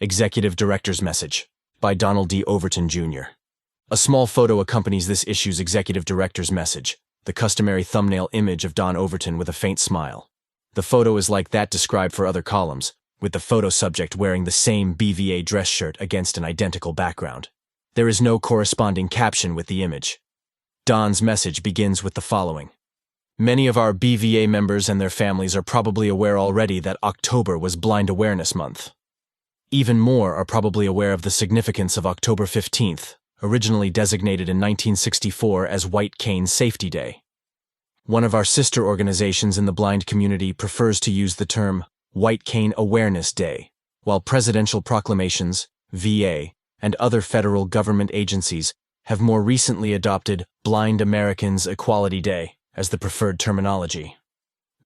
Executive Director's Message by Donald D. Overton, Jr. A small photo accompanies this issue's Executive Director's Message, the customary thumbnail image of Don Overton with a faint smile. The photo is like that described for other columns, with the photo subject wearing the same BVA dress shirt against an identical background. There is no corresponding caption with the image. Don's message begins with the following. Many of our BVA members and their families are probably aware already that October was Blind Awareness Month. Even more are probably aware of the significance of October 15th, originally designated in 1964 as White Cane Safety Day. One of our sister organizations in the blind community prefers to use the term White Cane Awareness Day, while presidential proclamations, VA, and other federal government agencies have more recently adopted Blind Americans Equality Day as the preferred terminology.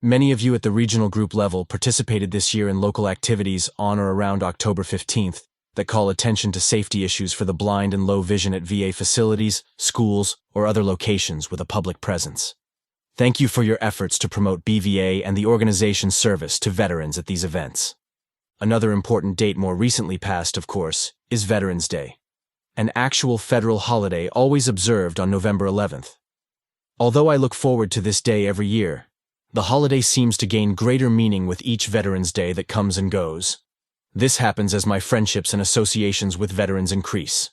Many of you at the regional group level participated this year in local activities on or around October 15th that call attention to safety issues for the blind and low vision at VA facilities, schools, or other locations with a public presence. Thank you for your efforts to promote BVA and the organization's service to veterans at these events. Another important date more recently passed, of course, is Veterans Day, an actual federal holiday always observed on November 11th. Although I look forward to this day every year, the holiday seems to gain greater meaning with each Veterans Day that comes and goes. This happens as my friendships and associations with veterans increase.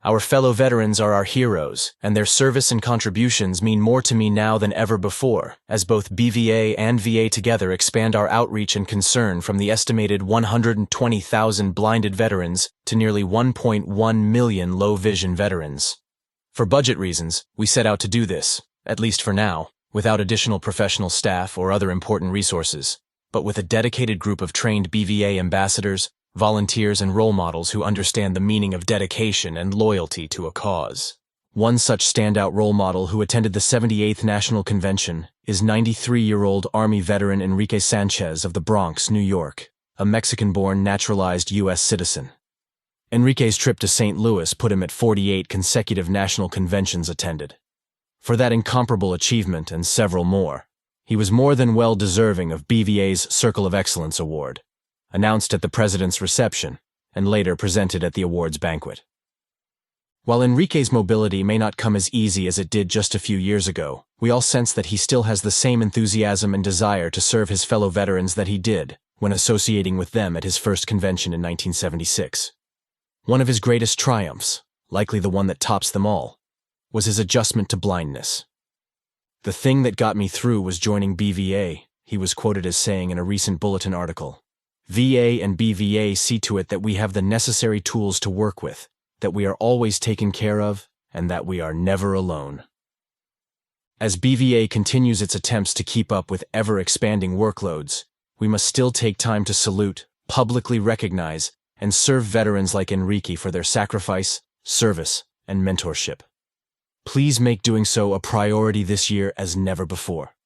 Our fellow veterans are our heroes, and their service and contributions mean more to me now than ever before, as both BVA and VA together expand our outreach and concern from the estimated 120,000 blinded veterans to nearly 1.1 million low-vision veterans. For budget reasons, we set out to do this, at least for now, without additional professional staff or other important resources, but with a dedicated group of trained BVA ambassadors, volunteers, and role models who understand the meaning of dedication and loyalty to a cause. One such standout role model who attended the 78th National Convention is 93-year-old Army veteran Enrique Sanchez of the Bronx, New York, a Mexican-born naturalized U.S. citizen. Enrique's trip to St. Louis put him at 48 consecutive national conventions attended. For that incomparable achievement and several more, he was more than well deserving of BVA's Circle of Excellence Award, announced at the President's reception and later presented at the awards banquet. While Enrique's mobility may not come as easy as it did just a few years ago, we all sense that he still has the same enthusiasm and desire to serve his fellow veterans that he did when associating with them at his first convention in 1976. One of his greatest triumphs, likely the one that tops them all, was his adjustment to blindness. "The thing that got me through was joining BVA," he was quoted as saying in a recent Bulletin article. VA and BVA see to it that we have the necessary tools to work with, that we are always taken care of, and that we are never alone. As BVA continues its attempts to keep up with ever-expanding workloads, we must still take time to salute, publicly recognize, and serve veterans like Enrique for their sacrifice, service, and mentorship. Please make doing so a priority this year as never before.